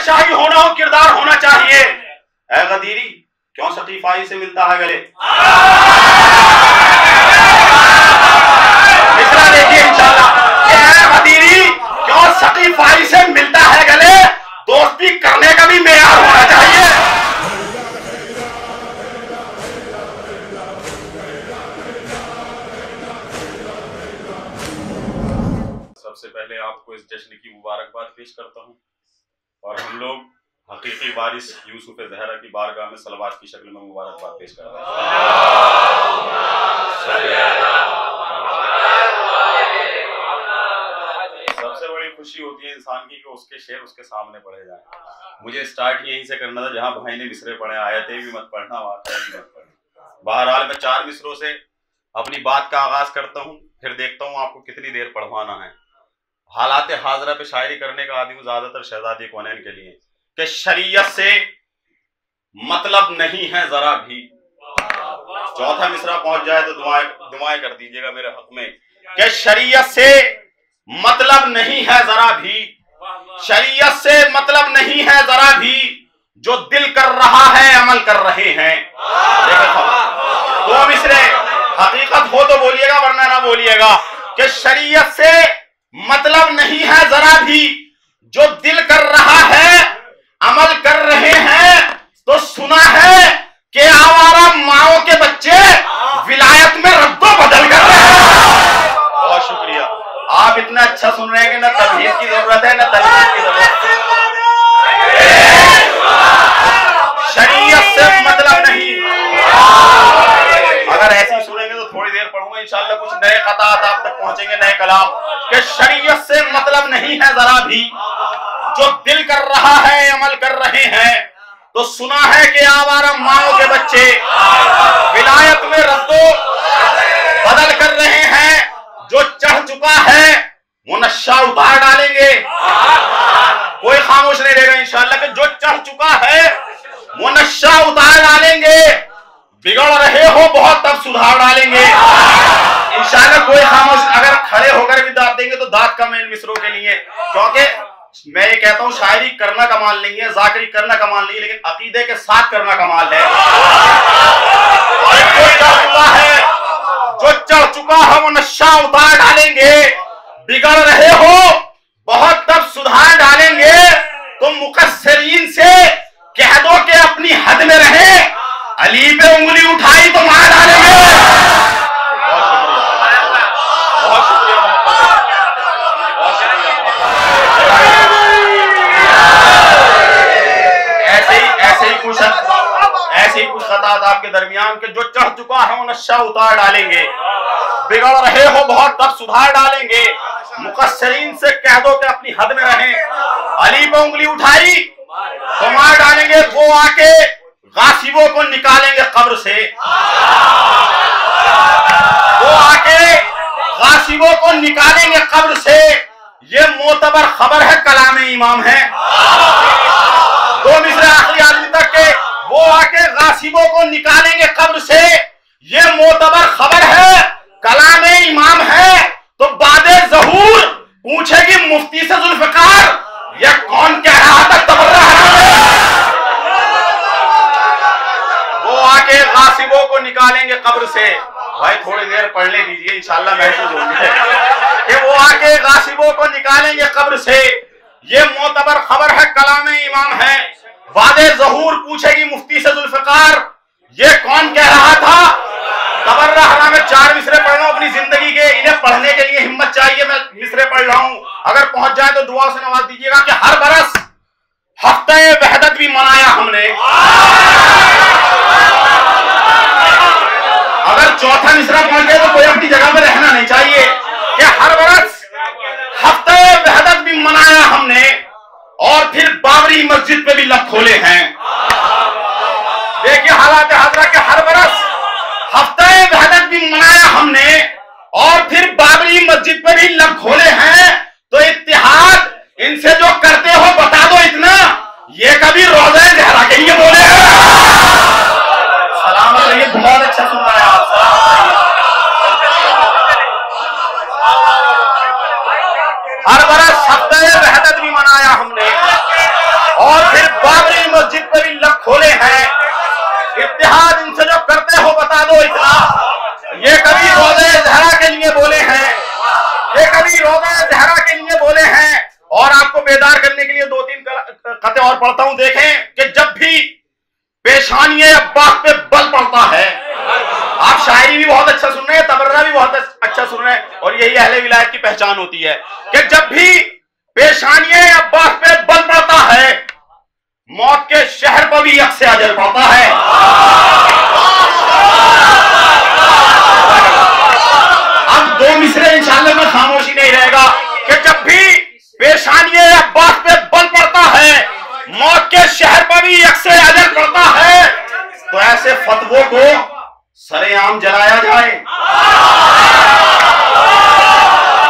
शाही होना हो, किरदार होना चाहिए। ऐ गदीरी क्यों सकीफाई से मिलता है गले। मिसरा देखिए इंशाल्लाह। ऐ गदीरी क्यों सकीफाई से मिलता है गले, दोस्ती करने का भी मेयार होना चाहिए। सबसे पहले आपको इस जश्न की मुबारकबाद पेश करता हूँ और हम लोग हकीकी वारिस यूसुफ ज़हरा की बारगाह में सलवात की शक्ल में मुबारकबाद पेश करते हैं। सबसे बड़ी खुशी होती है इंसान की कि उसके शेर उसके सामने पढ़े जाए। मुझे स्टार्ट यहीं से करना था जहाँ भाई ने मिसरे पढ़े, आयतें भी मत पढ़ना, वाक़या भी मत पढ़ना। बहरहाल मैं 4 मिसरों से अपनी बात का आगाज करता हूँ, फिर देखता हूँ आपको कितनी देर पढ़वाना है। हालात हाजरा पे शायरी करने का आदमी ज्यादातर शहजादी कौनैन के लिए कि शरीयत से मतलब नहीं है जरा भी। चौथा मिसरा पहुंच जाए तो दुआएं कर दीजिएगा मेरे हक में कि शरीयत से मतलब नहीं है जरा भी, शरीयत से मतलब नहीं है जरा भी, जो दिल कर रहा है अमल कर रहे हैं। दो मिसरे हकीकत हो तो बोलिएगा वरना ना बोलिएगा कि शरीयत से मतलब नहीं है जरा भी, जो दिल कर रहा है अमल कर रहे हैं। तो सुना है कि आवारा माओ के बच्चे विलायत में रद्दो बदल कर रहे हैं। बहुत शुक्रिया, आप इतना अच्छा सुन रहे हैं कि ना तबलीग की जरूरत है ना तनकीद की जरूरत है। शरीयत से मतलब नहीं, अगर ऐसे सुनेंगे तो थोड़ी देर पढ़ूंगा इंशाल्लाह, कुछ नए क़तात आप तक पहुंचेंगे, नए कलाम कि शरीयत से मतलब नहीं है जरा भी, जो दिल कर रहा है अमल कर रहे हैं। तो सुना है कि आवारा माओ के बच्चे विलायत में रद्दो बदल कर रहे हैं। जो चढ़ चुका है वो नशा उतार डालेंगे, कोई खामोश नहीं रहेगा इंशाल्लाह कि जो चढ़ चुका है वो नशा उतार डालेंगे। बिगड़ रहे हो बहुत तब सुधार डालेंगे इंशाल्लाह। कोई खामोश, अगर खड़े होकर भी दाद देंगे तो दाद कम है इन मिसरों के लिए, क्योंकि मैं ये कहता हूं शायरी करना कमाल नहीं है, जाकरी करना कमाल नहीं है, लेकिन अकीदे के साथ करना कमाल है। जो चढ़ चुका है वो नशा उतार डालेंगे। बिगड़ रहे हो बहुत तब सुधार डालेंगे। तुम मुकस्सरीन से कह दो कि अपनी हद में रहे, अली पे उंगली उठाई तो मार डालेंगे। बहुत शुक्रिया, ऐसे ही कुछ खतात आपके दरमियान के जो चढ़ चुका है वो नशा उतार डालेंगे। बिगड़ रहे हो बहुत तब सुधार डालेंगे। मुकस्सरीन से कह दो कि अपनी हद में रहें, अली पे उंगली उठाई तो मार डालेंगे। वो आके गासिबों को निकालेंगे कब्र से, वो आके गासिबों को निकालेंगे कब्र से। ये मोतबर खबर है, कलाम इमाम है। 2 मिसरे आखिरी आदमी तक के, वो आके गासिबों को निकालेंगे कब्र से। ये मोतबर खबर है, कलाम इमाम है। तो बादे ज़हूर पूछेगी मुफ्ती से जुल्फ़िकार, ये कौन कह रहा था तबर्रा हराम है। वो आके गासिबों को निकालेंगे कब्र से। भाई थोड़ी देर पढ़ने दीजिए इंशाल्लाह महसूस होगी कि वो आके गासिबों को निकालेंगे कब्र से। ये मोतबर खबर है, कलाम इमाम है। वादे ज़हूर पूछेगी मुफ्ती से जुल्फ़िकार, ये कौन कह रहा था तबर्रा हराम है। 4 मिसरे पढ़ रहा हूं अपनी जिंदगी के, इन्हें पढ़ने के लिए हिम्मत चाहिए। मैं मिसरे पढ़ रहा हूं, अगर पहुंच जाए तो दुआ से नवाज दीजिएगा कि हर बरस हफ्ते वहदत भी मनाया हमने। अगर चौथा मिसरा पहुंच गए तो कोई अपनी जगह में रहना नहीं चाहिए कि हर बरस हफ्ते वहदत भी मनाया हमने, और फिर बाबरी मस्जिद पे भी लब खोले हैं। देखिए हालात हाजरा के, हर बरस हफ्ते वहदत भी मनाया हमने और फिर बाबरी मस्जिद पे भी लब खोले हैं। तो इत्तिहाद इनसे जो करते हो बता दो इतना, ये कभी रोज़े ज़हरा के लिए बोले हैं। सलामत रहिए, बहुत अच्छा सुन रहा है आप। हर बरस हफ्ते वहदत भी मनाया हमने और दो तीन कते और पढ़ता हूं। देखें कि जब भी पेशानी अब्बास पे बल पड़ता है, आप शायरी भी बहुत अच्छा सुन रहे हैं, तबर्रा भी बहुत अच्छा सुन रहे हैं, और यही अहले विलायत की पहचान होती है कि जब भी पेशानी अब्बास पे बल पड़ता है, मौत के शहर पर भी यकसे अजल पड़ता है। अब दो मिसरे इंशाअल्लाह में खामोशी नहीं रहेगा कि जब भी पेशानी अब्बास पे बल पड़ता है, मौत के शहर पर भी यकसे अजल पड़ता है, तो ऐसे फतवों को सरेआम जलाया जाए।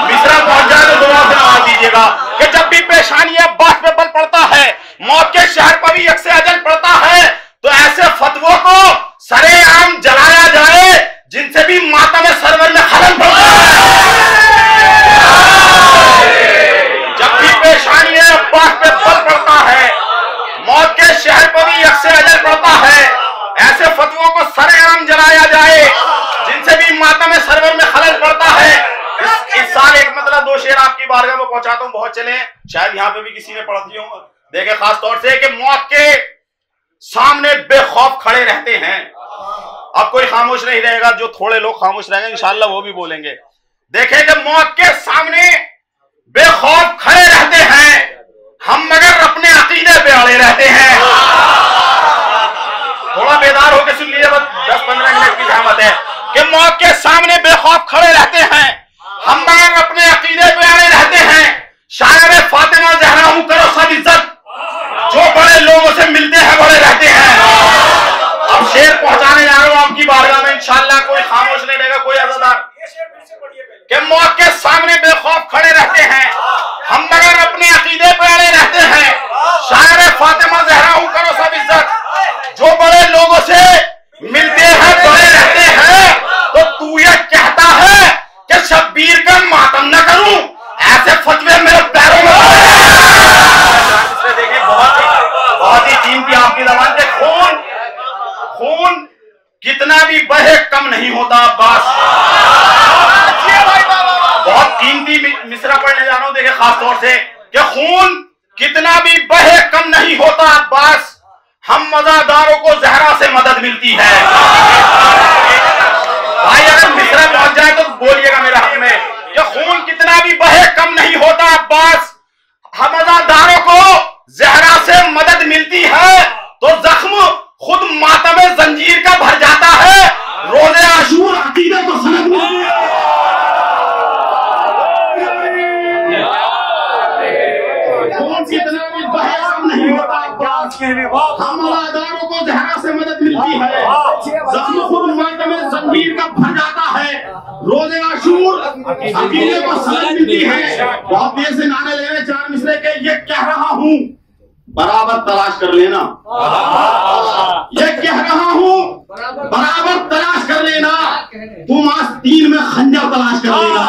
मिसरा पहुंच जाए तो दुआ से नवाज दीजिएगा कि जब भी पेशानी अब्बास पे बल पड़ता है, मौत के शहर पर भी यकसे अजल पड़ता है, तो ऐसे फतवों को सरेआम जलाया जाए जिनसे भी मातम सरवर में खलल पड़ता है। जब भी पेशानी अब्बास पे बल पड़ता है, मौत के शहर पर भी यकसे अजल पड़ता है, ऐसे फतवों को सरेआम जलाया जाए जिनसे भी मातम सरवर में खलल पड़ता है। इस साल एक मतलब दो शेर आपकी बारगाह में पहुंचाता हूं, बहुत चले, शायद यहां पे भी किसी ने पढ़ दिए हों। देखे खास तौर से कि मौत के सामने बेखौफ खड़े रहते हैं। अब कोई खामोश नहीं रहेगा, जो थोड़े लोग खामोश रहेंगे इंशाअल्लाह वो भी बोलेंगे। देखें कि मौत के सामने बेखौफ खड़े रहते हैं, हम मगर अपने अकीदे पे अड़े रहते हैं। थोड़ा बेदार होकर सुन लीजिए, बस 10-15 मिनट की जहमत है कि मौत के सामने बेखौफ खड़े रहते हैं, हम मगर अपने अकीदे पे अड़े रहते हैं। शायर फातिमा ज़हरा हूं करो सब इज्जत, जो बड़े लोगों से मिलते हैं बड़े रहते हैं। अब शेर पहुंचाने जा रहा हूं आपकी बारगाह में, इंशाअल्लाह कोई खामोश नहीं रहेगा, कोई अज़ादार। कि मौत के सामने बेखौफ खड़े रहते हैं, हम मगर अपने अकीदे पे अड़े रहते हैं। शायर फातिमा ज़हरा हूं करो सब इज्जत, जो बड़े लोगों से मिलते हैं बड़े रहते हैं। तो तू ये कहता है कि शब्बीर का मातम न करूं, ऐसे फतवे मेरे पैरों में। देखिए बहुत ही कीमती आपकी जबान के खून कितना भी बहे कम नहीं होता अब्बास। बहुत कीमती मिसरा पढ़ने जा रहा हूं, देखिए खास तौर से कि खून कितना भी बहे कम नहीं होता अब्बास, हम मज़ादारों को ज़हरा से मदद मिलती है। भाई अगर मिसरा पहुंच जाए तो बोलिएगा मेरे हक में कि खून कितना भी बहे कम नहीं होता अब्बास, हम मज़ादारों को ज़हरा से मदद मिलती है। तो जख्म खुद मातम जंजीर का भर जाता है, रोज़े आशूर अकीदे को सनद मिलती है। खून कितना भी बहे कम नहीं होता अब्बास, हम मज़ादारों को ज़हरा से मदद मिलती है। जख्म खुद मातम जंजीर का भर जाता है, रोज़े आशूर अकीदे को सनद मिलती है। बहुत देर से नारे ले रहे चार मिसरे के, ये कह रहा हूं बराबर तलाश कर लेना, ये कह रहा हूं बराबर तलाश कर लेना, तुम आस्तीन में खंजर तलाश कर लेना।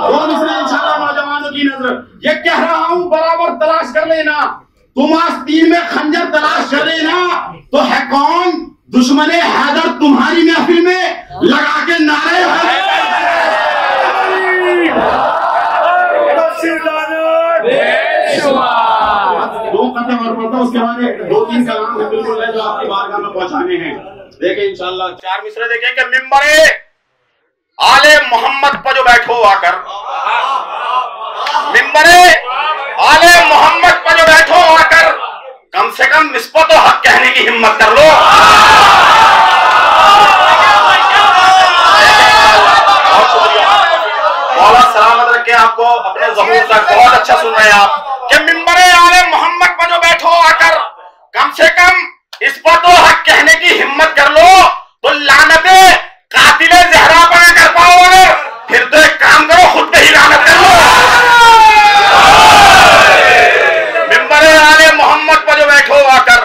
दो मिसरे इंशाअल्लाह नौजवानों की नजर, ये कह रहा हूं बराबर तलाश कर लेना, तुम आस्तीन में खंजर तलाश कर लेना। तो है कौन दुश्मने हैदर तुम्हारी महफिल में लगा के नारे हैं। दो कदम और पढ़ता, उसके बाद दो तीन कलाम है बिल्कुल है जो आपकी बारगाह में पहुंचाने हैं। देखें इंशाअल्लाह चार मिसरे देखें कि मिंबरे आले मोहम्मद पर जो बैठो आकर, मिंबरे आले मोहम्मद पर जो बैठो आकर, कम से कम निस्बत तो हक कहने की हिम्मत कर लो। बहुत शुक्रिया, मौला सलामत रखे आपको, अपने ज़हूर तक बहुत अच्छा सुन रहे हैं आप। कि मिंबरे आले मोहम्मद पर जो बैठो आकर, कम से कम इस पर तो हक कहने की हिम्मत कर लो। तो लानते कातिले ज़हरा पर न कर पाओ, अगर फिर तो एक काम करो, खुद पे ही लानत कर लो। मिंबरे आले मोहम्मद पर जो बैठो आकर,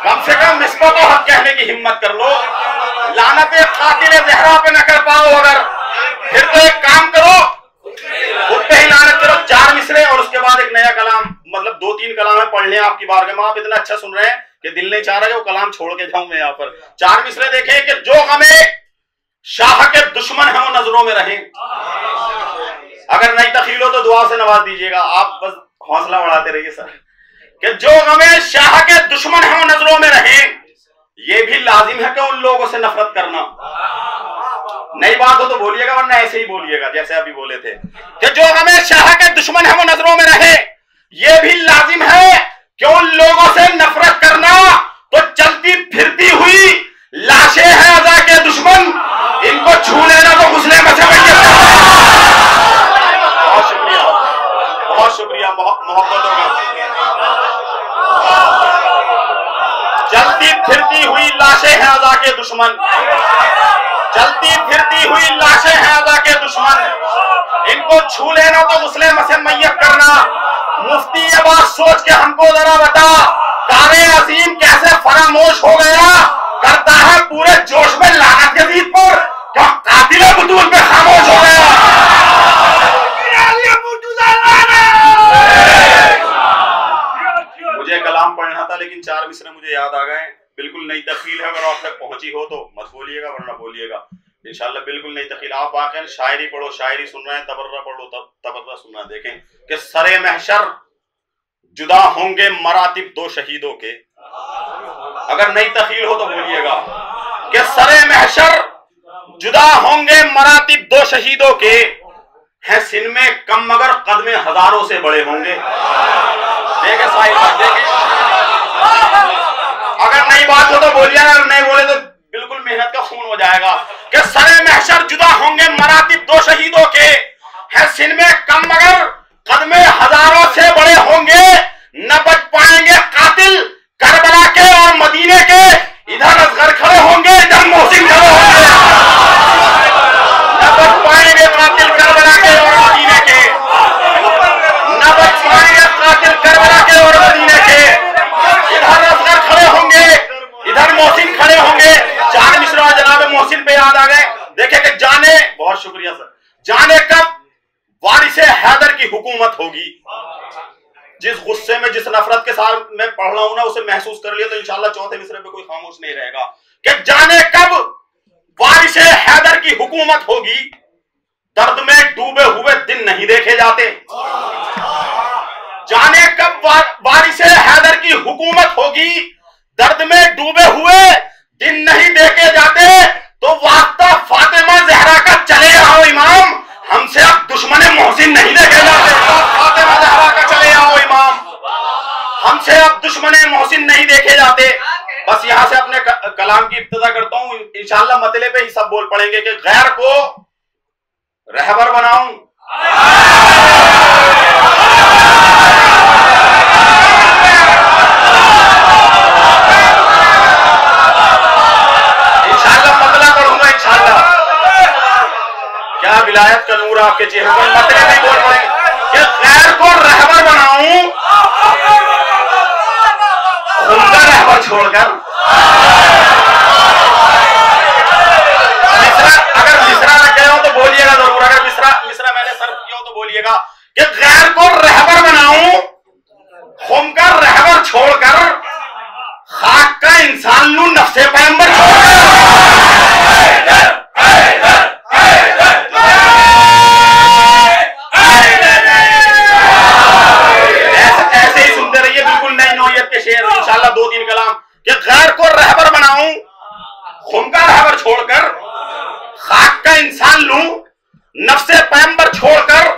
कम से कम इस पर तो हक कहने की हिम्मत कर लो। लानते कातिले ज़हरा पे न कर पाओ, अगर फिर तो एक काम करो, खुद पे ही लानत करो। चार मिसरे और उसके बाद एक नया कलाम, मतलब दो तीन कलाम है पढ़ लें आपकी बारगाह में। आप इतना अच्छा सुन रहे हैं कि दिल नहीं चाह रहा है वो कलाम छोड़ के जाऊं मैं यहाँ पर। चार मिसरे देखें कि जो हमें शाह के दुश्मन है वो नजरों में रहे। अगर नहीं तखील हो तो दुआ से नवाज दीजिएगा। आप बस हौसला बढ़ाते रहिए सर कि जो हमें शाह के दुश्मन हम नजरों में रहे, ये भी लाजिम है कि उन लोगों से नफरत करना। नई बात हो तो बोलिएगा, वरना ऐसे ही बोलिएगा जैसे अभी बोले थे कि जो हमें शाह के दुश्मन हम नजरों में रहे, ये भी लाजिम है कि उन लोगों से नफरत करना। तो चलती फिरती हुई लाशें हैं अज़ा के दुश्मन, इनको छू लेना तो घुसने में से बहुत शुक्रिया, बहुत शुक्रिया, मोहब्बत होगा। चलती फिरती हुई लाशें हैं अज़ा के दुश्मन, चलती फिरती हुई लाशें हैं अज़ा के दुश्मन, इनको छू लेना तो गुस्ले में से मैयत करना। मुफ्ती ये बात सोच के हमको जरा बता, कारे अजीम कैसे फरामोश हो गया, करता है पूरे जोश में लानत यजीद पर, क्या कातिल बतूल पे खामोश हो गया। मुझे कलाम पढ़ना था लेकिन 4 मिसरे मुझे याद आ गए। बिल्कुल नई तफसील है, अगर आप तक पहुंची हो तो मत बोलिएगा, वरना बोलिएगा इंशाल्लाह। बिल्कुल नई तफसील, आप वाकई शायरी पढ़ो, शायरी सुन रहे हैं, तबर्रा पढ़ो, तबर्रा सुनना। देखें कि सरे महशर जुदा होंगे मरातिब 2 शहीदों के। अगर नई तफसील हो तो बोलिएगा कि सरे महशर जुदा होंगे मरातिब 2 शहीदों के, हैं सिन में कम मगर कदमे हजारों से बड़े होंगे। देखे साहिब, देखे, अगर नई बात हो तो बोलिए, अगर नहीं बोले तो बिल्कुल मेहनत का खून हो जाएगा। कि सरे महशर जुदा होंगे मरातिब 2 शहीदों के, हैं सिन में कम मगर कदमे हजारों से बड़े होंगे। न बच पाएंगे कातिल करबला के और मदीने के, इधर असगर खड़े होंगे, इधर मोहसिन खड़े होंगे। न बच पाएंगे कातिल करबला के और मदीने के, न बच पाएंगे कातिल करबला के और मदीने के, इधर असगर खड़े होंगे, इधर मोहसिन खड़े होंगे। 4 मिसरा जनाब मोहसिन पे याद आ गए। देखे कि जाने, बहुत शुक्रिया सर, जाने कब वारिसे हैदर की हुकूमत होगी। जिस गुस्से में, जिस नफरत के साथ मैं पढ़ रहा हूं ना, उसे महसूस कर लिया तो इंशाल्लाह चौथे मिसरे पे कोई खामोश नहीं रहेगा। कि जाने कब वारिसे हैदर की हुकूमत होगी, दर्द में डूबे हुए दिन नहीं देखे जाते। जाने कब वारिसे हैदर की हुकूमत होगी, दर्द में डूबे हुए दिन नहीं देखे जाते। तो वास्ता फातिमा जहरा का चले आओ इमाम, हमसे अब दुश्मन मोहसिन नहीं देखे जाते। फातिमा जहरा का चले आओ इमाम, हमसे अब दुश्मन मोहसिन नहीं देखे जाते। बस यहां से अपने कलाम की इब्तिदा करता हूं। इंशाअल्लाह मतले पे ही सब बोल पड़ेंगे कि गैर को रहबर बनाऊं, क्या विलायत का नूर आपके चेहरे पर, मतले भी बोल पड़े कि गैर को रहबर बनाऊं, उनका रहबर छोड़कर। अगर मिसरा लग गया हो तो बोलिएगा जरूर, अगर मिसरा मैंने सर्व किया हो तो बोलिएगा कि गैर को रहबर बनाऊं, खुम का रहबर छोड़कर, खाक का इंसान लूं, नफ्से पैगंबर छोड़कर। इंशाअल्लाह 2-3 कलाम कि गैर को रहबर बनाऊं, खुम का रहबर छोड़कर, खाक का इंसान लूं, नफ्से पैगंबर छोड़कर,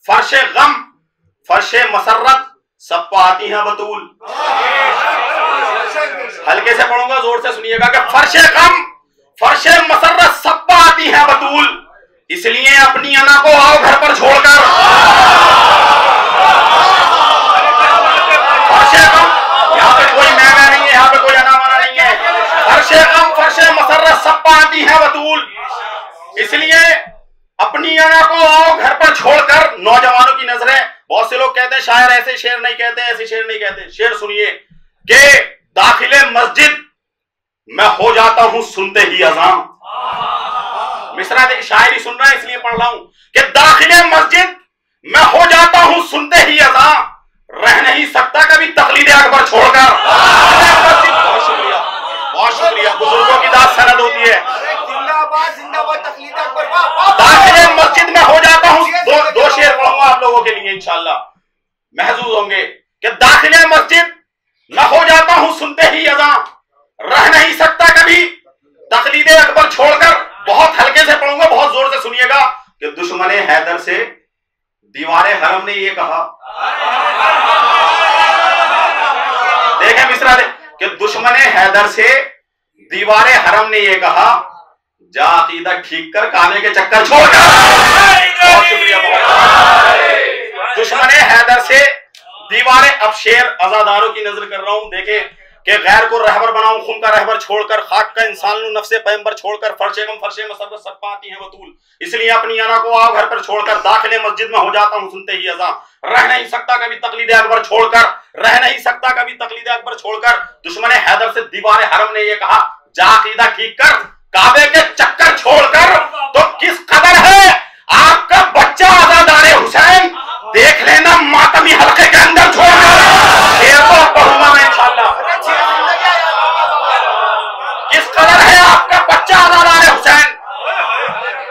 फर्शे गम फर्शे मसरत सब पर आती हैं बतूल। हल्के से पढ़ूंगा, जोर से सुनिएगा कि फर्शे गम फर्शे मसरत सब पर आती हैं बतूल, इसलिए अपनी अना को आओ घर पर छोड़कर। फर्शे गम, यहाँ पे कोई मैं नहीं है, यहाँ पे कोई अनामाना नहीं है। फर्शे गम फर्शे मसरत सब पर आती हैं बतूल, इसलिए अपनी अना को आओ घर पर छोड़कर। नौजवानों की नजरें, बहुत से लोग कहते हैं शायर ऐसे शेर नहीं कहते, ऐसे शेर नहीं कहते। शेर सुनिए कि दाखिले मस्जिद मैं हो जाता हूं सुनते ही अजान। मिसरा देख, शायरी सुन रहा है इसलिए पढ़ रहा हूं कि दाखिले मस्जिद मैं हो जाता हूं सुनते ही अजान, रह नहीं सकता कभी तकलीद अकबर छोड़कर। बहुत शुक्रिया, बहुत शुक्रिया। बुजुर्गों की दाद सनद होती है। दाखिले मस्जिद में हो जाता हूं, दो शेर पढ़ूंगा आप लोगों के लिए इंशाअल्लाह। महजूज कि दाखिले मस्जिद न हो जाता हूं सुनते ही अज़ां, रह नहीं सकता कभी तकलीदे अकबर छोड़कर। बहुत हल्के से पढ़ूंगा, बहुत जोर से सुनिएगा कि दुश्मने हैदर से दीवारे हरम ने ये कहा, देखें मिसरा दे कि दुश्मने हैदर से दीवारे हरम ने ये कहा, जा अकीदा ठीक कर काबे के चक्कर छोड़कर। बहुत शुक्रिया। दुश्मने हैदर से दीवारे, अब शेर अज़ादारों की नजर कर रहा हूं, देखे कि गैर को रहबर बनाऊं खुम का रहबर छोड़कर, खाक का इंसान लूं नफ्से पैगंबर छोड़कर, फर्शे गम फर्शे मसरत सब पाती हैं बतूल, इसलिए अपनी अना को आओ घर पर छोड़कर, दाखिले मस्जिद में हो जाता हूं सुनते ही अज़ां, रह नहीं सकता कभी तकलीदे अकबर छोड़कर, रह नहीं सकता कभी तकलीदे अकबर छोड़कर। दुश्मने हैदर से दीवारे हरम ने यह कहा, जा अकीदा ठीक कर काबे के चक्कर छोड़कर। तो किस कदर है आपका बच्चा अज़ादारे हुसैन, देख लेना मातमी हल्के के अंदर छोड़कर। शेर तो पढ़ूंगा मैं इंशाअल्लाह। किस कदर है आपका बच्चा अज़ादारे हुसैन,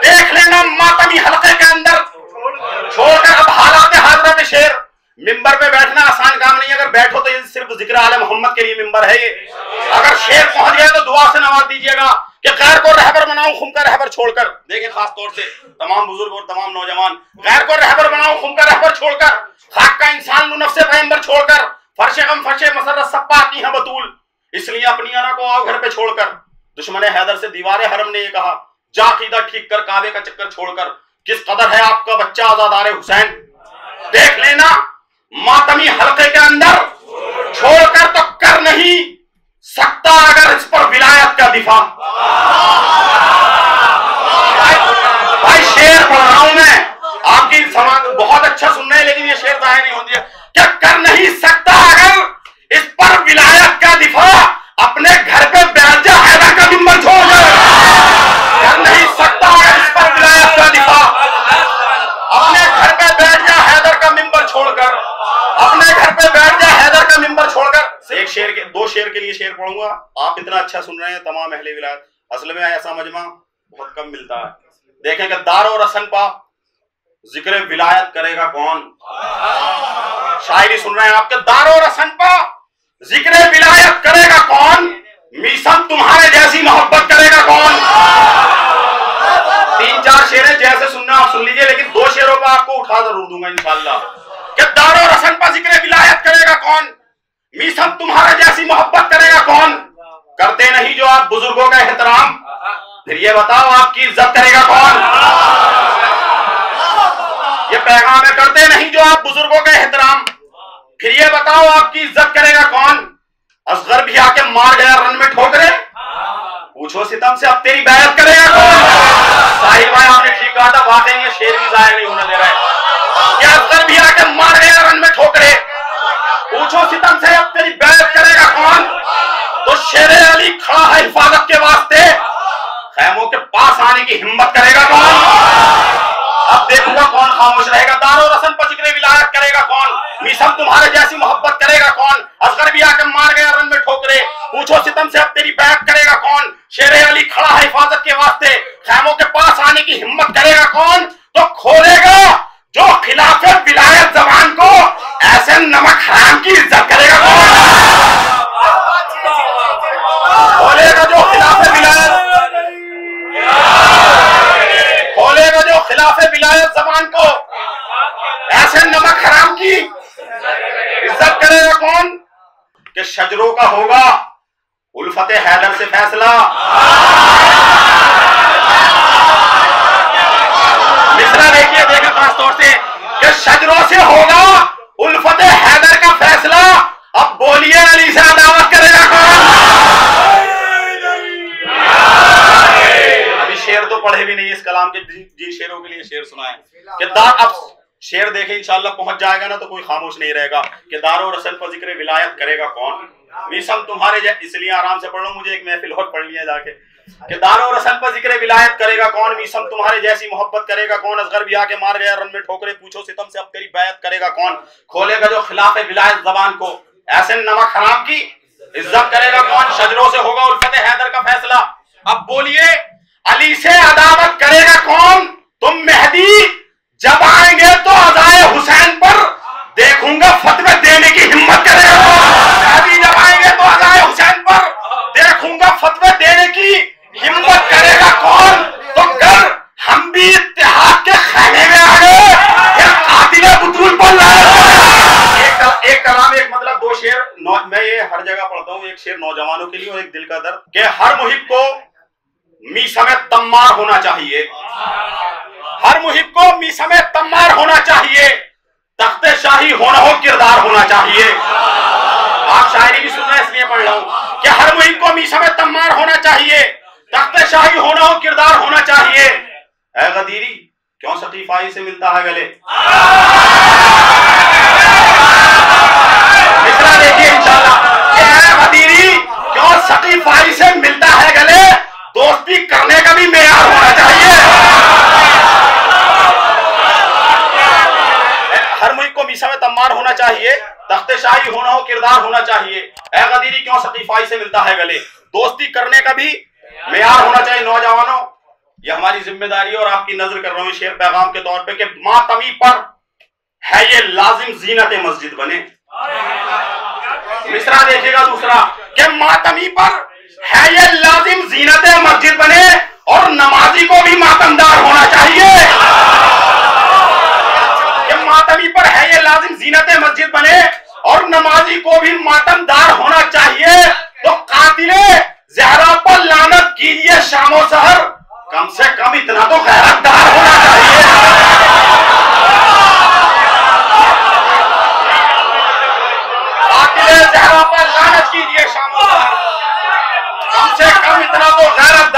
देख लेना मातमी हल्के के अंदर छोड़कर। अब हालात हजरत शेर, मिंबर पे बैठना आसान काम नहीं, अगर बैठो तो ये सिर्फ जिक्र आले मोहम्मद के लिए मिंबर है ये। अगर शेर पहुंच गया तो दुआ से नवाज दीजिएगा कि गैर को रहबर बनाऊं खुम का रहबर छोड़कर। देखें खास तौर से तमाम बुजुर्ग और तमाम नौजवान, गैर को रहबर बनाऊं खुम का रहबर छोड़कर, खाक का इंसान लूं नफ्से पैगंबर छोड़कर, फर्शे गम फर्शे मसरत सब पाती हैं बतूल, इसलिए अपनी अना को आओ घर पे छोड़कर। दुश्मने हैदर से दीवारे हरम ने यह कहा, जा अकीदा ठीक कर काबे का चक्कर छोड़कर। किस कदर है आपका बच्चा अज़ादारे हुसैन, देख लेना मातमी हल्के के अंदर छोड़कर, तो कर नहीं सकता अगर इस पर विलायत का दिफा। भाई शेर पढ़ रहा हूं मैं, आपकी समाज बहुत अच्छा सुन रहे हैं, लेकिन ये शेर जाहिर नहीं होती है। क्या कर नहीं सकता अगर इस पर विलायत का दिफा, अपने घर पे बैठ जा हैदर का मिंबर छोड़ कर। कर नहीं सकता अगर इस पर विलायत का दिफा, अपने घर पे बैठ जा हैदर का मिंबर छोड़कर, अपने घर पे बैठ जा हैदर का मिंबर छोड़कर। एक शेर के, दो शेर के लिए शेर पढ़ूंगा, आप इतना अच्छा सुन रहे हैं तमाम अहले विलायत, असल में ऐसा मजमा बहुत कम मिलता है। देखें कि दारो रसन पा जिक्र विलायत करेगा कौन। शायरी सुन रहे हैं आपके, दारो रसन पा जिक्र विलायत करेगा कौन, मीसम तुम्हारे जैसी मोहब्बत करेगा कौन। तीन चार शेर जैसे सुनना आप सुन लीजिए, लेकिन दो शेरों पर आपको उठा जरूर दूंगा इंशाअल्लाह। कि दारो रसन पर जिक्र विलायत करेगा कौन, मीसम तुम्हारे जैसी मोहब्बत करेगा कौन। करते नहीं जो आप बुजुर्गों का एहतराम, फिर ये बताओ आपकी इज्जत करेगा कौन। ये पैगाम है, करते नहीं जो आप बुजुर्गों का एहतराम, फिर ये बताओ आपकी इज्जत करेगा कौन। असगर भी आके मार गया रन में ठोकरे, पूछो सितम से अब तेरी बैरत करेगा कौन। साहिल भाई आपने ठीक कहा था, वाकई ये शेर भी जाहिर नहीं होने दे रहा है। क्या असगर भी आके मार गया रन में ठोकरे, पूछो सितम से अब तेरी बैरत करेगा कौन। तो शेर अली खड़ा है हिफाजत के वास्ते, खैमों के पास आने की हिम्मत करेगा कौन। अब देखूंगा कौन खामोश रहेगा। दारो रसन पर जिक्र विलायत करेगा कौन, मीसम तुम्हारे जैसी मोहब्बत करेगा कौन। असगर भी आके मार गया रन में ठोकरे, पूछो सितम से अब तेरी बैत करेगा कौन। शेर अली खड़ा है हिफाजत के वास्ते, खैमों के पास आने की हिम्मत करेगा कौन। तो खोलेगा जो खिलाफे विलायत जबान को, ऐसे नमक हराम की इज्जत करेगा कौन। खोलेगा जो खिलाफे विलायत, खोलेगा जो खिलाफे विलायत जबान को, ऐसे नमक हराम की इज्जत करेगा कौन। कि शजरों का होगा उल्फते हैदर से फैसला। मिसरा देखिए, देखिए खास तौर से कि शजरों से होगा उल्फते हैदर का फैसला। अब बोलिए अली से अदावत करेगा कौन। अभी शेर तो पढ़े भी नहीं इस कलाम के, जिन शेरों के लिए शेर सुनाए कि अब शेर देखे इंशाअल्लाह पहुंच जाएगा ना तो कोई खामोश नहीं रहेगा। कि दारो रसन पर जिक्र विलायत करेगा कौन, मीसम तुम्हारे, इसलिए आराम से पढ़ लो, मुझे एक महफिल और पढ़ लिया जाके। कि दारो रसन पर जिक्र विलायत करेगा कौन, मीसम तुम्हारे जैसी मोहब्बत करेगा कौन। असगर भी आके मार गया रन में ठोकरे, पूछो सितम से अब तेरी बैत करेगा कौन। खोलेगा जो खिलाफे विलायत जबान को, ऐसे नमक हराम की इज्जत करेगा कौन। शजरों से होगा उल्फते हैदर का फैसला। अब बोलिए अली से अदावत करेगा कौन। तुम मेहदी जब आएंगे तो अज़ाए हुसैन पर देखूंगा फतवे देने की हिम्मत शेर मैं ये हर जगह पढ़ता हूँ, एक शेर नौजवानों के लिए और एक दिल का दर्द, कि हर मुहिब को मीसा में तम्मार होना चाहिए, हर मुहिब को मीसा में तम्मार होना चाहिए, तख्ते शाही होना हो किरदार होना चाहिए। आप शायरी भी सुन रहे हैं इसलिए पढ़ रहा हूं कि हर मुहिब को मीसा में तम्मार होना चाहिए, तख्ते शाही होना हो किरदार होना चाहिए। ऐ गदीरी क्यों सकीफाई से मिलता है गले। मिसरा देखिए इंशाल्लाह कि ऐ गदीरी क्यों सकीफाई से मिलता है गले, दोस्ती करने का भी मेयार होना चाहिए। हर मुहिब को मीसा में तम्मार होना चाहिए, तख्ते शाही होना हो किरदार होना चाहिए। ऐ गदीरी क्यों सकीफाई से मिलता है गले, दोस्ती करने का भी मेयार होना चाहिए। नौजवानों, ये हमारी जिम्मेदारी है और आपकी नजर कर रहा हूं शेर पैगाम के तौर पे कि मातमी पर है ये लाजिम जीनत मस्जिद बने। मिसरा देखिएगा दूसरा कि मातमी पर है ये लाजिम जीनत मस्जिद बने और नमाजी को भी मातमदार होना चाहिए। कि मातमी पर है ये लाजिम जीनत मस्जिद बने और नमाजी को भी मातमदार होना चाहिए। तो कातिले ज़हरा पर लानत कीजिए शामो सहर, कम से कम इतना तो गैरतदार होना चाहिए। कातिले ज़हरा पर लानत कीजिए शामो सहर, कम से कम इतना तो गैरतदार